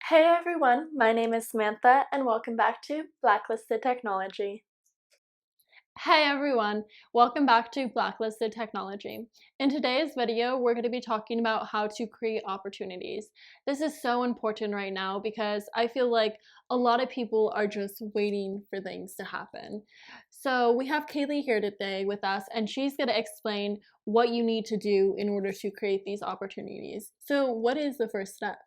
Hey everyone, my name is Samantha and welcome back to Blacklisted Technology. Hey everyone, welcome back to Blacklisted Technology. In today's video, we're going to be talking about how to create opportunities. This is so important right now because I feel like a lot of people are just waiting for things to happen. So we have Caylee here today with us, and she's going to explain what you need to do in order to create these opportunities. So what is the first step?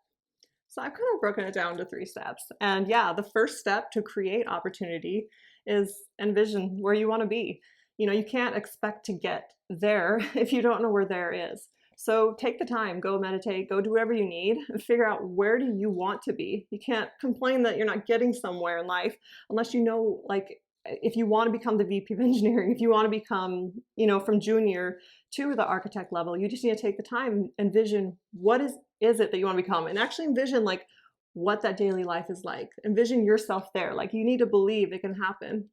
So I've kind of broken it down to 3 steps. And yeah, the first step to create opportunity is envision where you want to be. You can't expect to get there if you don't know where there is. So take the time, go meditate, go do whatever you need, and figure out where do you want to be. You can't complain that you're not getting somewhere in life unless you know, like, if you want to become the VP of engineering, if you want to become, from junior to the architect level, you just need to take the time, envision what is it that you want to become, and actually envision like what that daily life is like. Envision yourself there. Like, you need to believe it can happen.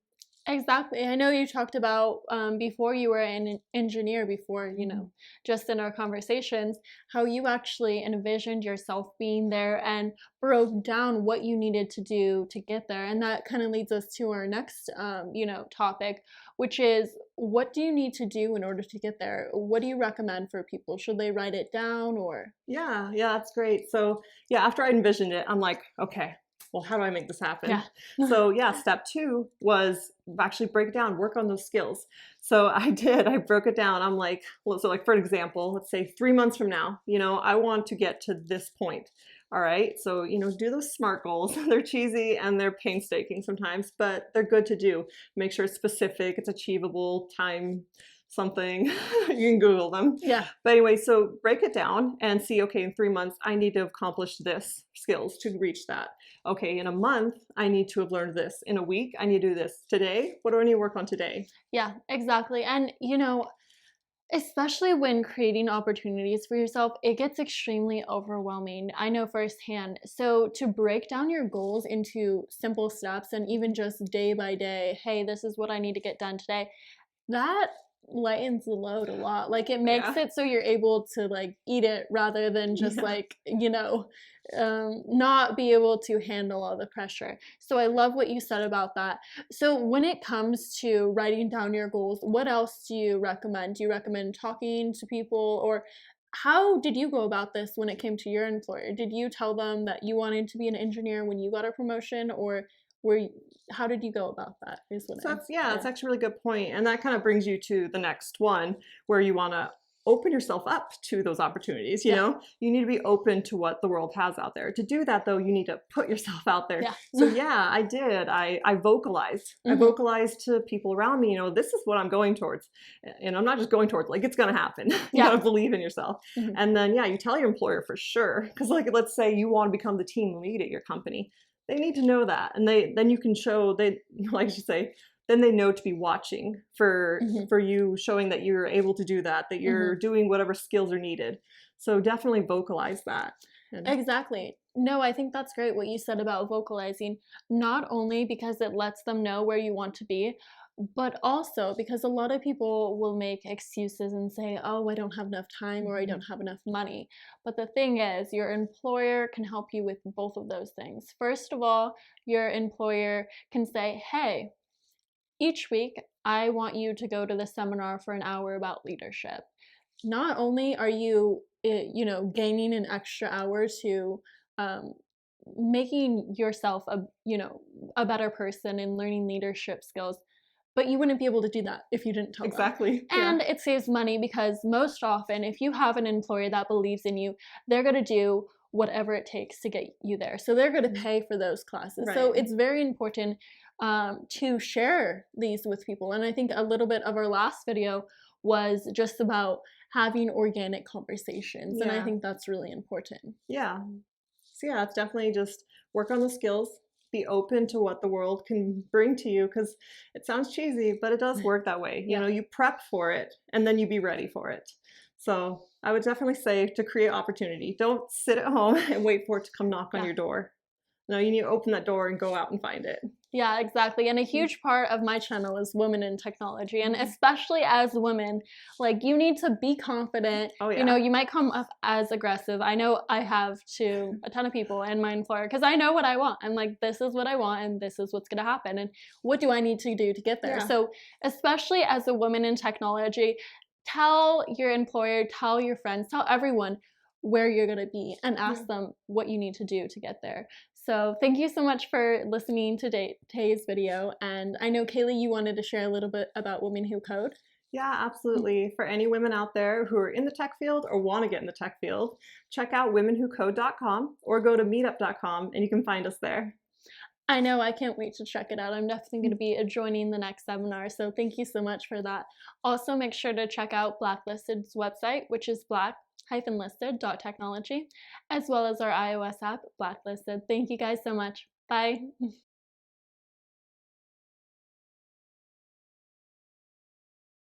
Exactly. I know you talked about before you were an engineer, before, Mhm. just in our conversations, how you actually envisioned yourself being there and broke down what you needed to do to get there. And that kind of leads us to our next, topic, which is what do you need to do in order to get there? What do you recommend for people? Should they write it down or? Yeah, that's great. So yeah, after I envisioned it, I'm like, okay, well, how do I make this happen? Yeah. So yeah, step two was actually break it down, work on those skills. So I did, I broke it down. I'm like, well, so like for example, let's say 3 months from now, I want to get to this point. All right. So, do those SMART goals. They're cheesy and they're painstaking sometimes, but they're good to do. Make sure it's specific, it's achievable, time something. You can Google them. Yeah. But anyway, so break it down and see, okay, in 3 months, I need to have accomplished this skills to reach that. Okay, in a month, I need to have learned this. In a week, I need to do this. Today, what do I need to work on today? Yeah, exactly. And, especially when creating opportunities for yourself, it gets extremely overwhelming. I know firsthand. So, to break down your goals into simple steps and even just day by day, hey, this is what I need to get done today, that lightens the load a lot. Like it makes Yeah. it so you're able to like eat it rather than just Yeah. like, not be able to handle all the pressure. So I love what you said about that. So when it comes to writing down your goals, what else do you recommend? Do you recommend talking to people, or how did you go about this when it came to your employer? Did you tell them that you wanted to be an engineer when you got a promotion, or were you, how did you go about that? Is what So I, that's, yeah, yeah. that's actually a really good point. And that kind of brings you to the next one where you want to open yourself up to those opportunities. Yeah. You need to be open to what the world has out there. To do that though, you need to put yourself out there. Yeah. So yeah, I did. I vocalized. I Mhm. vocalized to people around me, this is what I'm going towards. And I'm not just going towards, like, it's going to happen. You got Yeah. to believe in yourself. Mhm. And then, yeah, you tell your employer for sure. Because, like, let's say you want to become the team lead at your company. They need to know that. And then you can show, they, like you say, then they know to be watching for Mhm. for you, showing that you're able to do that, that you're Mhm. doing whatever skills are needed. So definitely vocalize that. And Exactly. No, I think that's great what you said about vocalizing, not only because it lets them know where you want to be, but also because a lot of people will make excuses and say, oh, I don't have enough time or I don't have enough money. But the thing is, your employer can help you with both of those things. First of all, your employer can say, hey, each week, I want you to go to the seminar for an hour about leadership. Not only are you, gaining an extra hour to um, making yourself a better person and learning leadership skills, but you wouldn't be able to do that if you didn't tell them. exactly, yeah. And it saves money because most often, if you have an employer that believes in you, they're going to do whatever it takes to get you there. So they're going to pay for those classes. So Right. it's very important to share these with people. And I think a little bit of our last video was just about having organic conversations. And I Yeah. think that's really important. Yeah. So yeah, it's definitely just work on the skills, be open to what the world can bring to you, because it sounds cheesy, but it does work that way. Yeah. You prep for it and then you be ready for it. So I would definitely say to create opportunity, don't sit at home and wait for it to come knock on Yeah. your door. No, you need to open that door and go out and find it. Yeah, exactly. And a Mm. huge part of my channel is women in technology. And Mhm. especially as women, like you need to be confident. Oh, You know, yeah. you might come off as aggressive. I know I have to a ton of people and my employer because I know what I want. I'm like, this is what I want and this is what's going to happen. And what do I need to do to get there? Yeah. So, especially as a woman in technology, tell your employer, tell your friends, tell everyone where you're going to be and Yeah. ask them what you need to do to get there. So thank you so much for listening to today's video. And I know, Kaylee, you wanted to share a little bit about Women Who Code. Yeah, absolutely. For any women out there who are in the tech field or want to get in the tech field, check out womenwhocode.com or go to meetup.com and you can find us there. I know, I can't wait to check it out. I'm definitely going to be joining the next seminar. So thank you so much for that. Also, make sure to check out Blacklisted's website, which is black-listed.technology, as well as our iOS app, Blacklisted. Thank you guys so much. Bye.